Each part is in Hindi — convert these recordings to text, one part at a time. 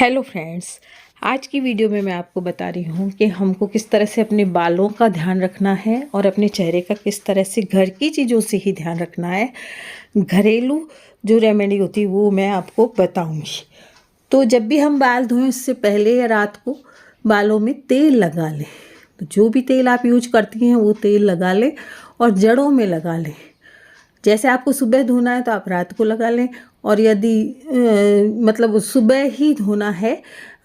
हेलो फ्रेंड्स, आज की वीडियो में मैं आपको बता रही हूँ कि हमको किस तरह से अपने बालों का ध्यान रखना है और अपने चेहरे का किस तरह से घर की चीज़ों से ही ध्यान रखना है। घरेलू जो रेमेडी होती है वो मैं आपको बताऊँगी। तो जब भी हम बाल धोएं उससे पहले या रात को बालों में तेल लगा लें। तो जो भी तेल आप यूज करती हैं वो तेल लगा लें और जड़ों में लगा लें। जैसे आपको सुबह धोना है तो आप रात को लगा लें, और यदि मतलब सुबह ही धोना है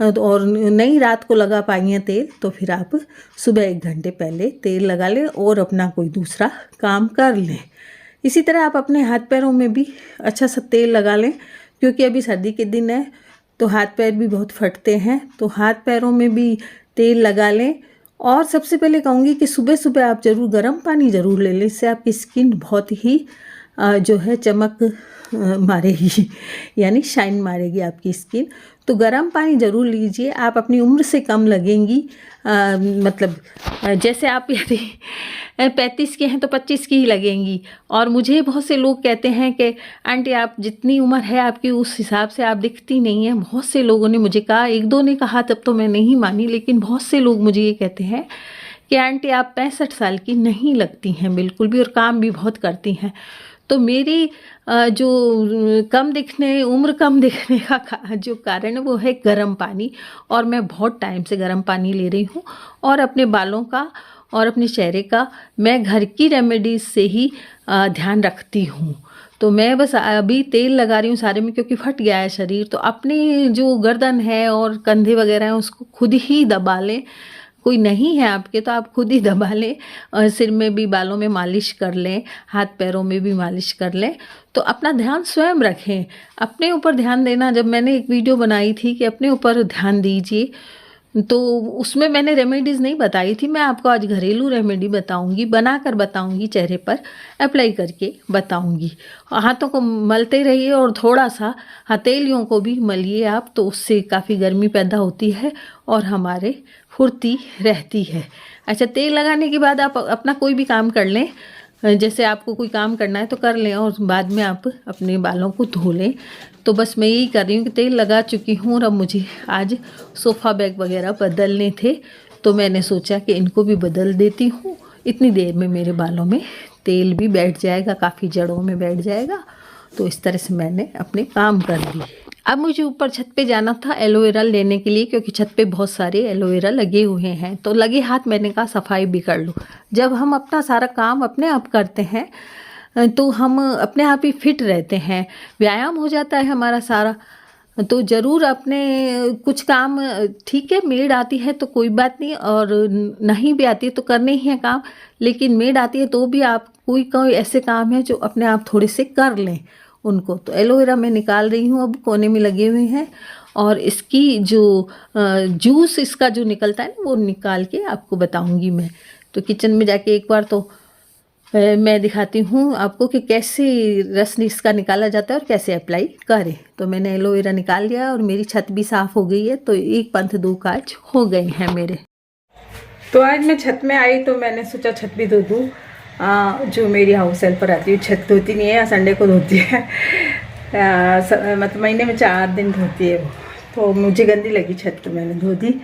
तो और नहीं रात को लगा पाई हैं तेल, तो फिर आप सुबह 1 घंटे पहले तेल लगा लें और अपना कोई दूसरा काम कर लें। इसी तरह आप अपने हाथ पैरों में भी अच्छा सा तेल लगा लें, क्योंकि अभी सर्दी के दिन है तो हाथ पैर भी बहुत फटते हैं, तो हाथ पैरों में भी तेल लगा लें। और सबसे पहले कहूँगी कि सुबह सुबह आप ज़रूर गर्म पानी ज़रूर ले लें, इससे आपकी स्किन बहुत ही जो है चमक मारेगी, यानी शाइन मारेगी आपकी स्किन। तो गर्म पानी ज़रूर लीजिए। आप अपनी उम्र से कम लगेंगी, मतलब जैसे आप यदि 35 के हैं तो 25 की ही लगेंगी। और मुझे बहुत से लोग कहते हैं कि आंटी आप जितनी उम्र है आपकी उस हिसाब से आप दिखती नहीं हैं। बहुत से लोगों ने मुझे कहा, 1-2 ने कहा तब तो मैं नहीं मानी, लेकिन बहुत से लोग मुझे ये कहते हैं कि आंटी आप 65 साल की नहीं लगती हैं बिल्कुल भी, और काम भी बहुत करती हैं। तो मेरी जो उम्र कम दिखने का जो कारण है वो है गर्म पानी, और मैं बहुत टाइम से गर्म पानी ले रही हूँ। और अपने बालों का और अपने चेहरे का मैं घर की रेमेडीज़ से ही ध्यान रखती हूँ। तो मैं बस अभी तेल लगा रही हूँ सारे में, क्योंकि फट गया है शरीर। तो अपनी जो गर्दन है और कंधे वगैरह हैं उसको खुद ही दबा लें। कोई नहीं है आपके तो आप खुद ही दबा लें, और सिर में भी बालों में मालिश कर लें, हाथ पैरों में भी मालिश कर लें। तो अपना ध्यान स्वयं रखें, अपने ऊपर ध्यान देना। जब मैंने एक वीडियो बनाई थी कि अपने ऊपर ध्यान दीजिए, तो उसमें मैंने रेमेडीज़ नहीं बताई थी। मैं आपको आज घरेलू रेमेडी बताऊंगी, बनाकर बताऊंगी, चेहरे पर अप्लाई करके बताऊंगी। हाथों को मलते रहिए और थोड़ा सा हथेलियों को भी मलिए आप, तो उससे काफ़ी गर्मी पैदा होती है और हमारे फुर्ती रहती है। अच्छा, तेल लगाने के बाद आप अपना कोई भी काम कर लें, जैसे आपको कोई काम करना है तो कर लें, और बाद में आप अपने बालों को धो लें। तो बस मैं यही कर रही हूँ कि तेल लगा चुकी हूँ, और अब मुझे आज सोफ़ा बैग वगैरह बदलने थे, तो मैंने सोचा कि इनको भी बदल देती हूँ। इतनी देर में मेरे बालों में तेल भी बैठ जाएगा, काफ़ी जड़ों में बैठ जाएगा। तो इस तरह से मैंने अपने काम कर लिए। अब मुझे ऊपर छत पे जाना था एलोवेरा लेने के लिए, क्योंकि छत पे बहुत सारे एलोवेरा लगे हुए हैं। तो लगे हाथ मैंने कहा सफाई भी कर लूँ। जब हम अपना सारा काम अपने आप करते हैं तो हम अपने आप ही फिट रहते हैं, व्यायाम हो जाता है हमारा सारा। तो ज़रूर अपने कुछ काम, ठीक है मेड आती है तो कोई बात नहीं, और नहीं भी आती है तो करने ही है काम, लेकिन मेड आती है तो भी आप कोई ऐसे काम है जो अपने आप थोड़े से कर लें उनको। तो एलोवेरा मैं निकाल रही हूँ, अब कोने में लगे हुए हैं, और इसकी जो जूस इसका जो निकलता है ना वो निकाल के आपको बताऊँगी मैं। तो किचन में जाके एक बार तो मैं दिखाती हूँ आपको कि कैसे रस इसका निकाला जाता है और कैसे अप्लाई करें। तो मैंने एलोवेरा निकाल लिया और मेरी छत भी साफ़ हो गई है, तो एक पंथ 2 काज हो गए हैं मेरे। तो आज मैं छत में आई तो मैंने सोचा छत भी धो दूँ। जो मेरी हाउस हेल्पर आती है छत धोती नहीं है, संडे को धोती है, मतलब महीने में 4 दिन धोती है वो। तो मुझे गंदी लगी छत, तो मैंने धो दी।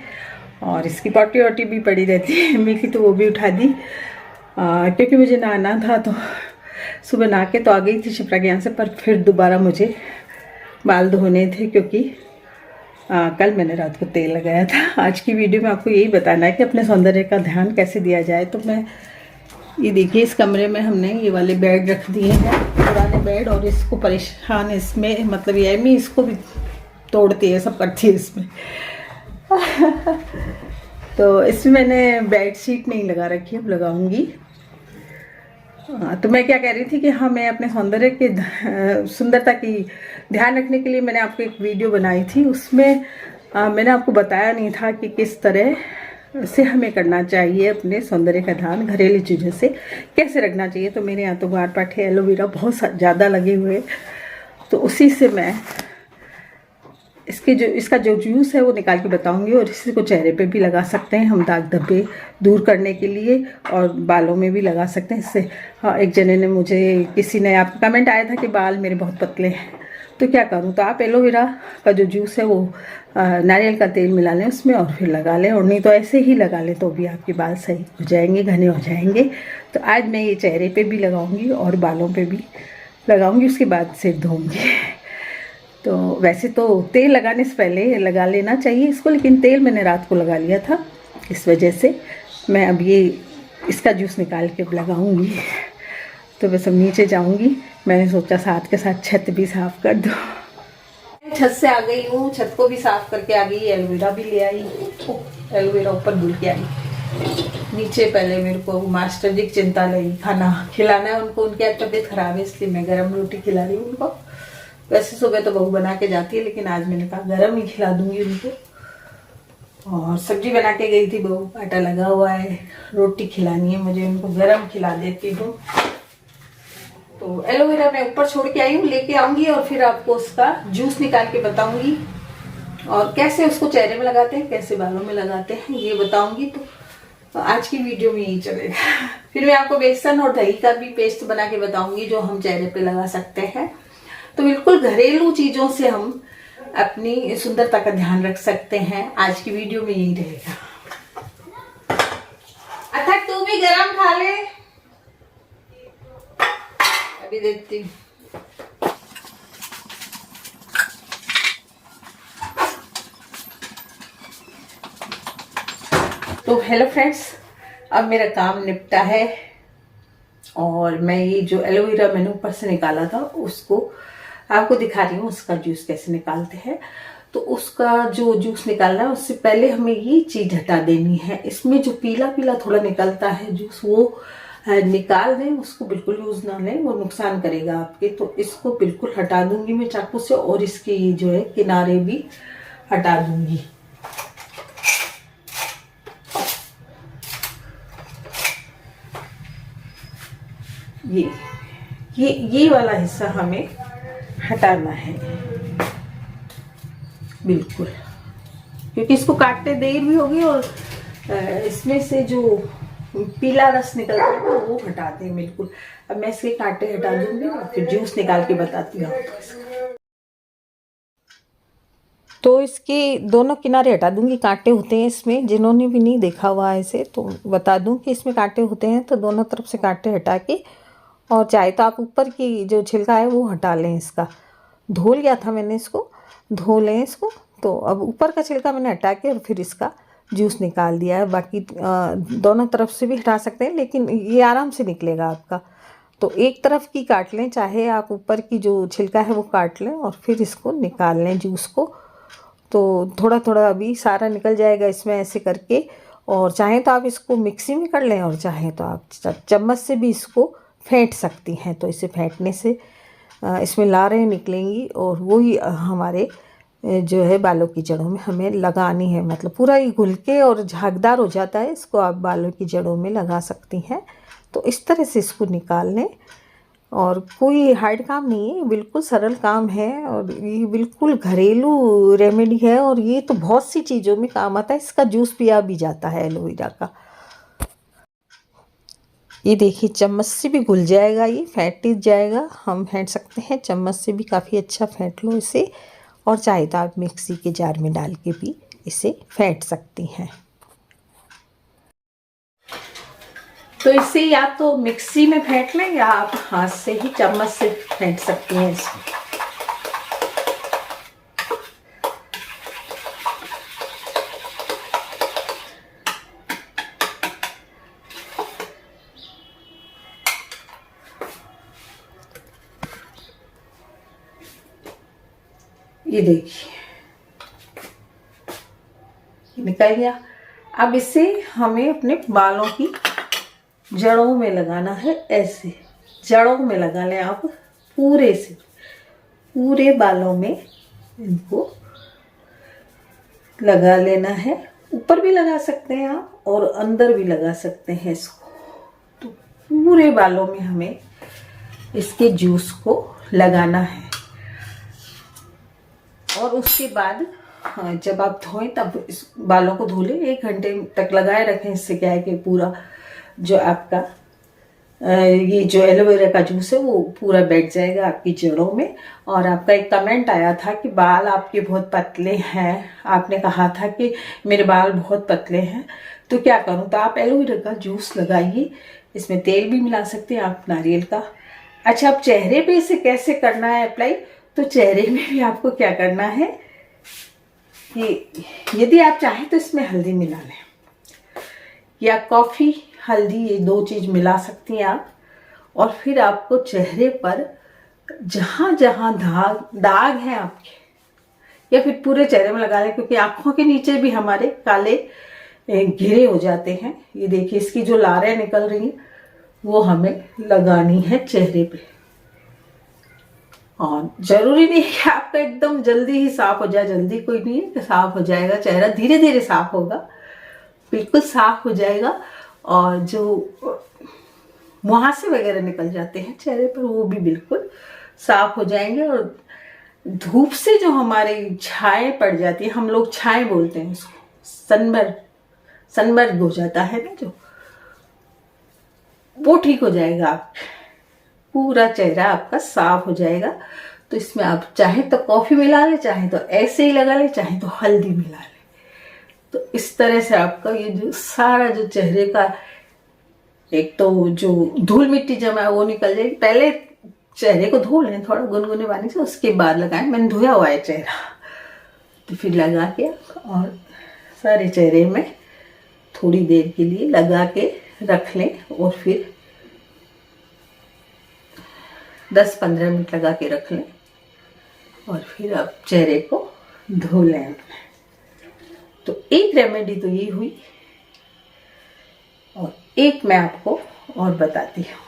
और इसकी पॉटी वॉटी भी पड़ी रहती है मेरी, तो वो भी उठा दी, क्योंकि मुझे नहाना था। तो सुबह नहा के तो आ गई थी शिप्रा के यहाँ से, पर फिर दोबारा मुझे बाल धोने थे, क्योंकि कल मैंने रात को तेल लगाया था। आज की वीडियो में आपको यही बताना है कि अपने सौंदर्य का ध्यान कैसे दिया जाए। तो मैं ये देखिए, इस कमरे में हमने ये वाले बेड रख दिए हैं, पुराने बेड, और इसको परेशान, इसमें मतलब ये एमी इसको भी तोड़ती है, सब करती है इसमें। तो इसमें मैंने बेड शीट नहीं लगा रखी, अब लगाऊंगी। तो मैं क्या कह रही थी कि हाँ, मैं अपने सौंदर्य के सुंदरता की ध्यान रखने के लिए मैंने आपको एक वीडियो बनाई थी। उसमें मैंने आपको बताया नहीं था कि किस तरह से हमें करना चाहिए अपने सौंदर्य का ध्यान, घरेलू चीज़ों से कैसे रखना चाहिए। तो मेरे यहाँ तो गुआर पाठे एलोवेरा बहुत ज़्यादा लगे हुए, तो उसी से मैं इसका जो जूस है वो निकाल के बताऊंगी। और इसी को चेहरे पे भी लगा सकते हैं हम, दाग धब्बे दूर करने के लिए, और बालों में भी लगा सकते हैं इससे। हाँ, एक जने ने मुझे, किसी ने, आपका कमेंट आया था कि बाल मेरे बहुत पतले हैं, तो क्या करूँ, तो आप एलोवेरा का जो जूस है वो नारियल का तेल मिला लें उसमें और फिर लगा लें, और नहीं तो ऐसे ही लगा लें तो भी आपके बाल सही हो जाएंगे, घने हो जाएंगे। तो आज मैं ये चेहरे पे भी लगाऊंगी और बालों पे भी लगाऊंगी, उसके बाद सिर धोऊंगी। तो वैसे तो तेल लगाने से पहले लगा लेना चाहिए इसको, लेकिन तेल मैंने रात को लगा लिया था, इस वजह से मैं अब ये इसका जूस निकाल के लगाऊंगी। तो बस अब नीचे जाऊंगी, मैंने सोचा साथ के साथ छत भी साफ कर दूँ। छत से आ गई हूँ, छत को भी साफ करके आ गई, एलोवेरा भी ले आई, एलोवेरा ऊपर धुल के आई। नीचे पहले मेरे को मास्टर जी की चिंता लगी, खाना खिलाना है उनको, उनकी तबीयत खराब है इसलिए मैं गरम रोटी खिला रही हूँ उनको। वैसे सुबह तो बहू बना के जाती है, लेकिन आज मैंने कहा गरम ही खिला दूंगी उनको। और सब्जी बना के गई थी बहू, आटा लगा हुआ है, रोटी खिलानी है मुझे, उनको गरम खिला देती हूँ। तो एलोवेरा मैं ऊपर छोड़ के आई हूँ, लेके आऊंगी और फिर आपको उसका जूस निकाल के बताऊंगी, और कैसे उसको चेहरे में लगाते हैं, कैसे बालों में लगाते हैं ये बताऊंगी। तो आज की वीडियो में यही चलेगा। फिर मैं आपको बेसन और दही का भी पेस्ट बना के बताऊंगी जो हम चेहरे पे लगा सकते हैं। तो बिल्कुल घरेलू चीजों से हम अपनी सुंदरता का ध्यान रख सकते हैं। आज की वीडियो में यही रहेगा। अथक तू भी गरम खा ले, अभी देखती हूँ। तो हेलो फ्रेंड्स, अब मेरा काम निपटा है और मैं ये जो एलोवेरा मैंने ऊपर से निकाला था उसको आपको दिखा रही हूँ, उसका जूस कैसे निकालते हैं। तो उसका जो जूस निकालना है उससे पहले हमें ये चीज हटा देनी है, इसमें जो पीला पीला थोड़ा निकलता है जूस वो निकाल दें, उसको बिल्कुल यूज ना लें, वो नुकसान करेगा आपके। तो इसको बिल्कुल हटा दूंगी मैं चाकू से, और इसके जो है किनारे भी हटा दूंगी। ये वाला हिस्सा हमें हटाना है बिल्कुल, क्योंकि इसको काटते देर भी होगी और इसमें से जो पीला रस निकलता है वो हटा दें बिल्कुल। अब मैं इसके कांटे हटा दूंगी और फिर जूस निकाल के बताती हूँ। तो इसके दोनों किनारे हटा दूंगी, कांटे होते हैं इसमें, जिन्होंने भी नहीं देखा हुआ ऐसे तो बता दूं कि इसमें कांटे होते हैं। तो दोनों तरफ से कांटे हटा के, और चाहे तो आप ऊपर की जो छिलका है वो हटा लें। इसका धो लिया था मैंने, इसको धो लें इसको। तो अब ऊपर का छिलका मैंने हटा के और फिर इसका जूस निकाल दिया है। बाकी दोनों तरफ से भी हटा सकते हैं, लेकिन ये आराम से निकलेगा आपका। तो एक तरफ की काट लें, चाहे आप ऊपर की जो छिलका है वो काट लें और फिर इसको निकाल लें जूस को। तो थोड़ा थोड़ा अभी सारा निकल जाएगा इसमें ऐसे करके। और चाहें तो आप इसको मिक्सी में कर लें, और चाहें तो आप चम्मच से भी इसको फेंट सकती हैं। तो इसे फेंटने से इसमें लारें निकलेंगी और वही हमारे जो है बालों की जड़ों में हमें लगानी है। मतलब पूरा ही घुल के और झागदार हो जाता है, इसको आप बालों की जड़ों में लगा सकती हैं। तो इस तरह से इसको निकाल लें, और कोई हार्ड काम नहीं है, बिल्कुल सरल काम है, और ये बिल्कुल घरेलू रेमेडी है, और ये तो बहुत सी चीज़ों में काम आता है। इसका जूस पिया भी जाता है एलोवेरा का। ये देखिए चम्मच से भी घुल जाएगा, ये फेंट जाएगा, हम फेंट सकते हैं चम्मच से भी, काफ़ी अच्छा फेंट लो इसे। और चाहे तो आप मिक्सी के जार में डाल के भी इसे फेंट सकती हैं। तो इसे या तो मिक्सी में फेंट लें या आप हाथ से ही चम्मच से फेंट सकती हैं इसको। ये देखिए निकल गया। अब इसे हमें अपने बालों की जड़ों में लगाना है, ऐसे जड़ों में लगा लें आप, पूरे से पूरे बालों में इनको लगा लेना है। ऊपर भी लगा सकते हैं आप और अंदर भी लगा सकते हैं इसको। तो पूरे बालों में हमें इसके जूस को लगाना है। और उसके बाद जब आप धोएं तब इस बालों को धो लें, 1 घंटे तक लगाए रखें। इससे क्या है कि पूरा जो आपका ये जो एलोवेरा का जूस है वो पूरा बैठ जाएगा आपकी जड़ों में। और आपका एक कमेंट आया था कि बाल आपके बहुत पतले हैं, आपने कहा था कि मेरे बाल बहुत पतले हैं तो क्या करूं, तो आप एलोवेरा का जूस लगाइए। इसमें तेल भी मिला सकते हैं आप नारियल का। अच्छा, अब चेहरे पे इसे कैसे करना है अप्लाई, तो चेहरे में भी आपको क्या करना है कि यदि आप चाहें तो इसमें हल्दी मिला लें या कॉफ़ी, हल्दी, ये 2 चीज़ मिला सकती हैं आप। और फिर आपको चेहरे पर जहाँ जहाँ दाग हैं आपके, या फिर पूरे चेहरे में लगा लें, क्योंकि आँखों के नीचे भी हमारे काले घेरे हो जाते हैं। ये देखिए, इसकी जो लारें निकल रही हैं वो हमें लगानी है चेहरे पे। और जरूरी नहीं कि आपका एकदम जल्दी ही साफ हो जाए, जल्दी कोई नहीं है कि साफ हो जाएगा, चेहरा धीरे धीरे साफ होगा, बिल्कुल साफ हो जाएगा। और जो मुहासे वगैरह निकल जाते हैं चेहरे पर वो भी बिल्कुल साफ हो जाएंगे। और धूप से जो हमारी छाएं पड़ जाती है, हम लोग छाएं बोलते हैं उसको, सनबर्न हो जाता है ना जो, वो ठीक हो जाएगा। आप पूरा चेहरा आपका साफ हो जाएगा। तो इसमें आप चाहे तो कॉफी मिला ले, चाहे तो ऐसे ही लगा ले, चाहे तो हल्दी मिला ले। तो इस तरह से आपका ये जो सारा जो चेहरे का एक तो जो धूल मिट्टी जमा है वो निकल जाएगी। पहले चेहरे को धो लें थोड़ा गुनगुने पानी से, उसके बाद लगाएं। मैंने धोया हुआ है चेहरा, तो फिर लगा के और सारे चेहरे में थोड़ी देर के लिए लगा के रख लें। और फिर 10-15 मिनट लगा के रख लें और फिर आप चेहरे को धो लें। तो एक रेमेडी तो ये हुई, और एक मैं आपको और बताती हूँ।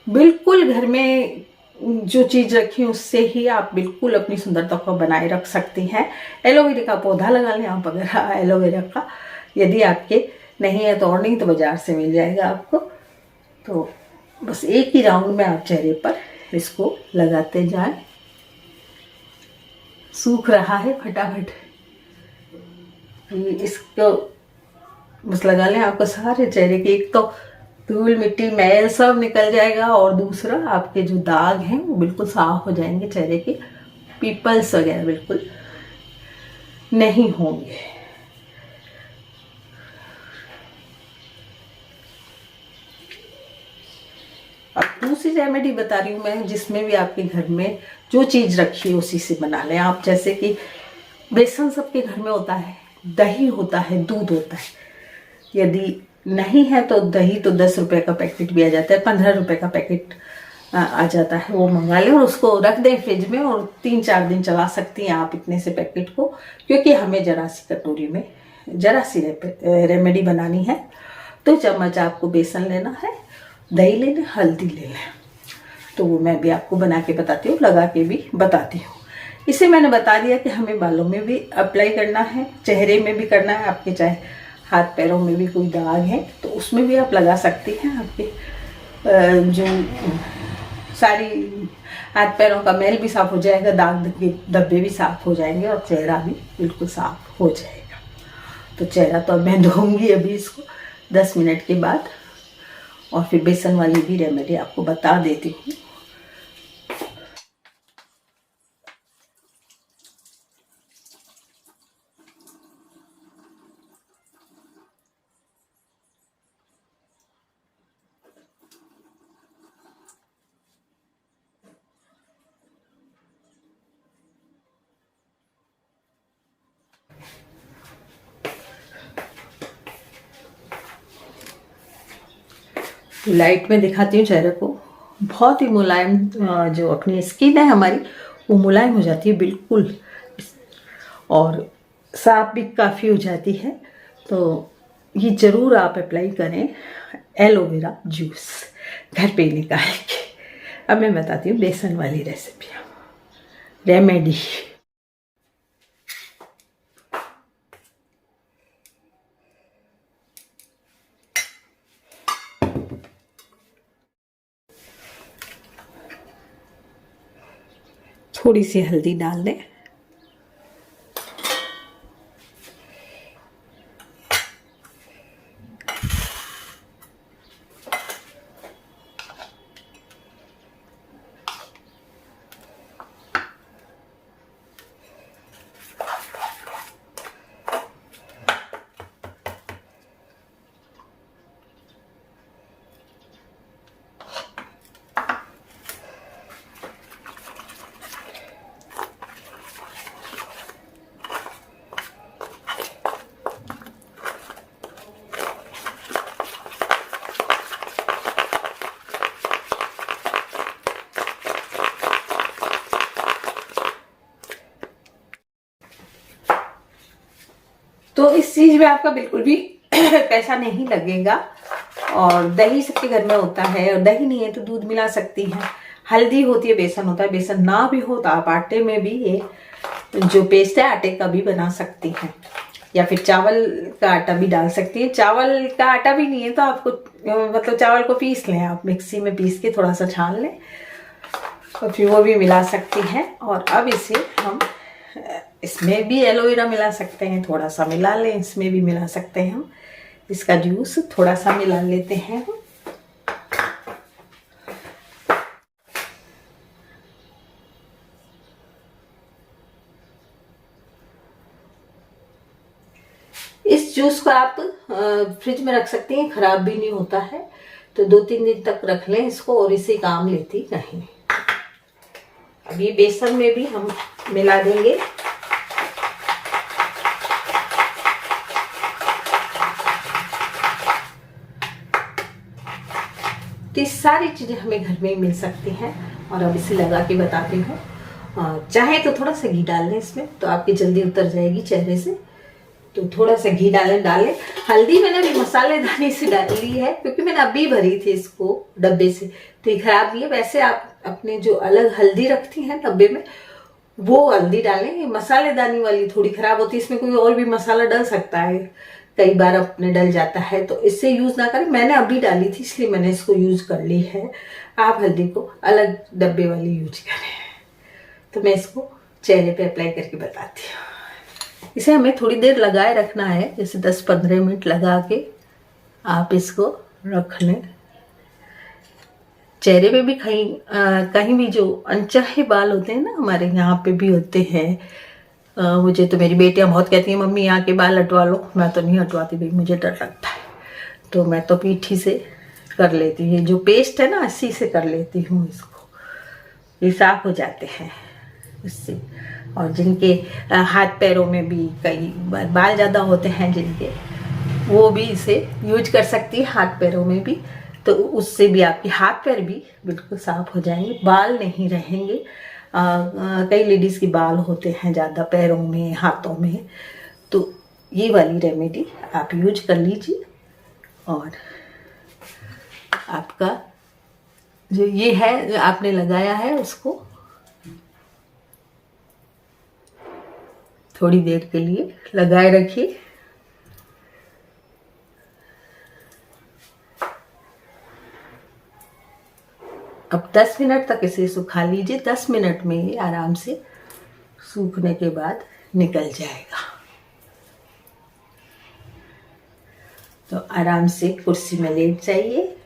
बिल्कुल घर में जो चीज़ रखी उससे ही आप बिल्कुल अपनी सुंदरता को बनाए रख सकती हैं। एलोवेरा का पौधा लगा लें आप, अगर एलोवेरा का यदि आपके नहीं है तो, और नहीं तो बाजार से मिल जाएगा आपको। तो बस एक ही राउंड में आप चेहरे पर इसको लगाते जाएं। सूख रहा है फटाफट, इसको बस लगा लें, आपको सारे चेहरे के एक तो धूल मिट्टी मैल सब निकल जाएगा, और दूसरा आपके जो दाग हैं वो बिल्कुल साफ हो जाएंगे चेहरे के, पिंपल्स वगैरह बिल्कुल नहीं होंगे। अब दूसरी रेमेडी बता रही हूँ मैं, जिसमें भी आपके घर में जो चीज़ रखी है उसी से बना लें आप। जैसे कि बेसन सबके घर में होता है, दही होता है, दूध होता है। यदि नहीं है तो दही तो 10 रुपए का पैकेट भी आ जाता है, 15 रुपए का पैकेट आ जाता है, वो मंगा लें और उसको रख दें फ्रिज में, और 3-4 दिन चला सकती हैं आप इतने से पैकेट को। क्योंकि हमें जरा सी कटोरी में जरा सी रेमेडी बनानी है। 2 चम्मच आपको बेसन लेना है, दही ले लें, हल्दी ले लें। तो वो मैं भी आपको बना के बताती हूँ, लगा के भी बताती हूँ। इसे मैंने बता दिया कि हमें बालों में भी अप्लाई करना है, चेहरे में भी करना है। आपके चाहे हाथ पैरों में भी कोई दाग है तो उसमें भी आप लगा सकती हैं। आपके जो सारी हाथ पैरों का मैल भी साफ हो जाएगा, दाग धब्बे भी साफ हो जाएंगे, और चेहरा भी बिल्कुल साफ हो जाएगा। तो चेहरा तो अब मैं धोऊंगी अभी इसको 10 मिनट के बाद, और फिर बेसन वाली भी रेमेडी आपको बता देती हूँ। लाइट में दिखाती हूँ चेहरे को, बहुत ही मुलायम, जो अपनी स्किन है हमारी वो मुलायम हो जाती है बिल्कुल, और साफ भी काफ़ी हो जाती है। तो ये ज़रूर आप अप्लाई करें एलोवेरा जूस घर पे निकाल के। अब मैं बताती हूँ बेसन वाली रेसिपी, रेमेडी। थोड़ी सी हल्दी डाल दें, तो इस चीज में आपका बिल्कुल भी पैसा नहीं लगेगा। और दही सबके घर में होता है, और दही नहीं है तो दूध मिला सकती हैं। हल्दी होती है, बेसन होता है, बेसन ना भी हो तो आप आटे में भी ये जो पेस्ट है आटे का भी बना सकती हैं, या फिर चावल का आटा भी डाल सकती है। चावल का आटा भी नहीं है तो आपको मतलब चावल को पीस लें, आप मिक्सी में पीस के थोड़ा सा छान लें, तो फिर वो भी मिला सकती हैं। और अब इसे हम इसमें भी एलोवेरा मिला सकते हैं, थोड़ा सा मिला लें, इसमें भी मिला सकते हैं हम। इसका जूस थोड़ा सा मिला लेते हैं। इस जूस को आप फ्रिज में रख सकते हैं, खराब भी नहीं होता है, तो 2-3 दिन तक रख लें इसको, और इसे काम लेती नहीं। अब ये बेसन में भी हम मिला देंगे। तो ये सारी चीजें हमें घर में मिल सकती हैं। और अब इसे लगा के बताती हूँ। चाहे तो थोड़ा सा घी डाल लें इसमें, तो आपकी जल्दी उतर जाएगी चेहरे से। तो थोड़ा सा घी डालें। हल्दी मैंने अभी मसालेदानी से डाली है, क्योंकि मैंने अभी भरी थी इसको डब्बे से, तो ये खराब नहीं है। वैसे आप अपने जो अलग हल्दी रखती हैं डब्बे में, वो हल्दी डालें। मसालेदानी वाली थोड़ी खराब होती है, इसमें कोई और भी मसाला डल सकता है, कई बार अपने डल जाता है, तो इससे यूज ना करें। मैंने अभी डाली थी इसलिए मैंने इसको यूज कर ली है। आप हल्दी को अलग डब्बे वाली यूज करें। तो मैं इसको चेहरे पे अप्लाई करके बताती हूँ। इसे हमें थोड़ी देर लगाए रखना है, जैसे 10-15 मिनट लगा के आप इसको रख लें। चेहरे पे भी कहीं भी जो अनचाहे बाल होते हैं ना, हमारे यहाँ पे भी होते हैं। मुझे तो मेरी बेटियां बहुत कहती हैं, मम्मी यहाँ के बाल हटवा लो। मैं तो नहीं हटवाती भाई, मुझे डर लगता है। तो मैं तो पीठी से कर लेती हूँ, ये जो पेस्ट है ना, इसी से कर लेती हूँ इसको। ये साफ हो जाते हैं इससे। और जिनके हाथ पैरों में भी कई बाल ज़्यादा होते हैं जिनके, वो भी इसे यूज कर सकती है हाथ पैरों में भी। तो उससे भी आपके हाथ पैर भी बिल्कुल साफ हो जाएंगे, बाल नहीं रहेंगे। कई लेडीज़ के बाल होते हैं ज़्यादा पैरों में, हाथों में, तो ये वाली रेमेडी आप यूज कर लीजिए। और आपका जो ये है, जो आपने लगाया है, उसको थोड़ी देर के लिए लगाए रखिए। अब 10 मिनट तक इसे सुखा लीजिए। 10 मिनट में ये आराम से सूखने के बाद निकल जाएगा। तो आराम से कुर्सी में लेट जाइए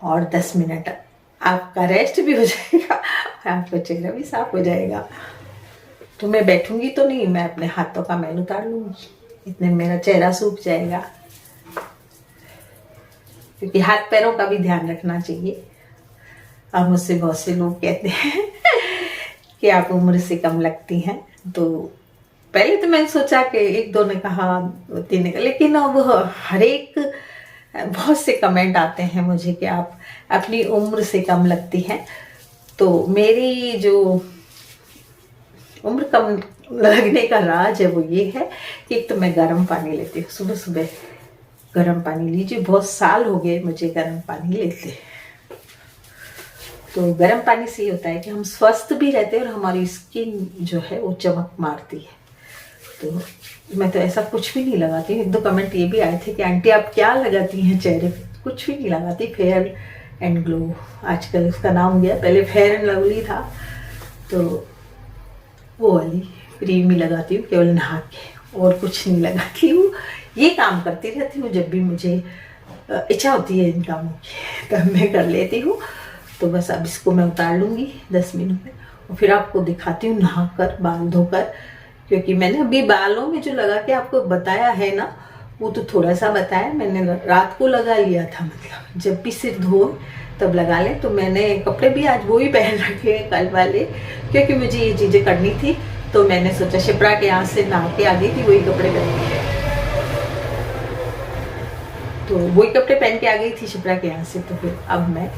और 10 मिनट आपका रेस्ट भी हो जाएगा, आपका चेहरा भी साफ हो जाएगा। तो मैं बैठूंगी तो नहीं, मैं अपने हाथों का मैल उतार लूंगी, इतने मेरा चेहरा सूख जाएगा। क्योंकि हाथ पैरों का भी ध्यान रखना चाहिए। अब मुझसे बहुत से लोग कहते हैं कि आप उम्र से कम लगती हैं। तो पहले तो मैंने सोचा कि 1-2 ने कहा, 3 ने कहा, लेकिन अब हर एक बहुत से कमेंट आते हैं मुझे कि आप अपनी उम्र से कम लगती हैं। तो मेरी जो उम्र कम लगने का राज है वो ये है कि एक तो मैं गर्म पानी लेती हूँ। सुबह सुबह गर्म पानी लीजिए। बहुत साल हो गए मुझे गर्म पानी लेते। तो गर्म पानी से ये होता है कि हम स्वस्थ भी रहते हैं और हमारी स्किन जो है वो चमक मारती है। तो मैं तो ऐसा कुछ भी नहीं लगाती। 1-2 कमेंट ये भी आए थे कि आंटी आप क्या लगाती हैं चेहरे पे। कुछ भी नहीं लगाती। फेयर एंड ग्लो आजकल उसका नाम गया, पहले फेयर एंड लवली था। तो वो वाली क्रीम ही लगाती हूँ केवल नहा के, और कुछ नहीं लगाती हूँ। ये काम करती रहती हूँ, जब भी मुझे इच्छा होती है इन कामों की तब मैं कर लेती हूँ। तो बस अब इसको मैं उतार लूँगी 10 मिनट में, और फिर आपको दिखाती हूँ नहाकर, बाल धोकर। क्योंकि मैंने अभी बालों में जो लगा के आपको बताया है ना, वो तो थोड़ा सा बताया, मैंने रात को लगा लिया था। मतलब जब भी सिर धोए तब लगा लें। तो मैंने कपड़े भी आज वो ही पहन रखे हैं कल वाले, क्योंकि मुझे ये चीज़ें करनी थी। तो मैंने सोचा शिप्रा के यहाँ से नहा के आ गई थी, वही कपड़े पहन के, तो वही कपड़े पहन के आ गई थी शिप्रा के यहाँ से। तो फिर अब मैं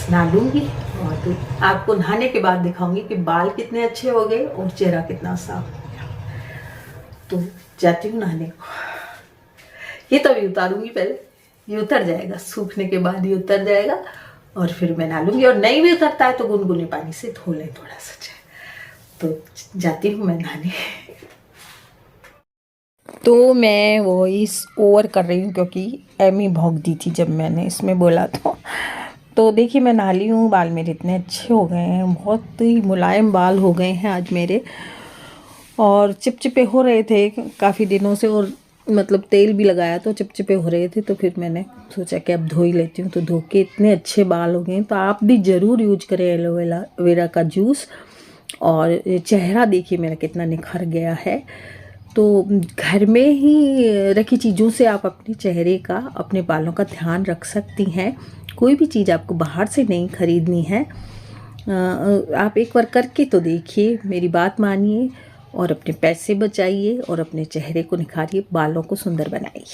नहा लूँगी और तो आपको नहाने के बाद दिखाऊंगी कि बाल कितने अच्छे हो गए और चेहरा कितना साफ हो गया। तो जाती हूँ नहाने को। ये तो अभी उतारूंगी, पहले ये उतर जाएगा, सूखने के बाद ये उतर जाएगा और फिर मैं नहा लूंगी। और नहीं भी उतरता है तो गुनगुने पानी से धो लें थोड़ा सा। तो जाती हूँ मैं नहाने। तो मैं वॉइस ओवर कर रही हूँ क्योंकि एमी भौंक दी थी जब मैंने इसमें बोला तो देखिए मैं नहा ली हूँ। बाल मेरे इतने अच्छे हो गए हैं, बहुत ही मुलायम बाल हो गए हैं आज मेरे, और चिपचिपे हो रहे थे काफ़ी दिनों से, और मतलब तेल भी लगाया तो चिपचिपे हो रहे थे। तो फिर मैंने सोचा कि अब धो ही लेती हूँ। तो धो के इतने अच्छे बाल हो गए हैं। तो आप भी ज़रूर यूज करें एलोवेरा का जूस। और चेहरा देखिए मेरा कितना निखर गया है। तो घर में ही रखी चीज़ों से आप अपने चेहरे का, अपने बालों का ध्यान रख सकती हैं। कोई भी चीज़ आपको बाहर से नहीं खरीदनी है। आप एक बार करके तो देखिए, मेरी बात मानिए और अपने पैसे बचाइए और अपने चेहरे को निखारिए, बालों को सुंदर बनाइए।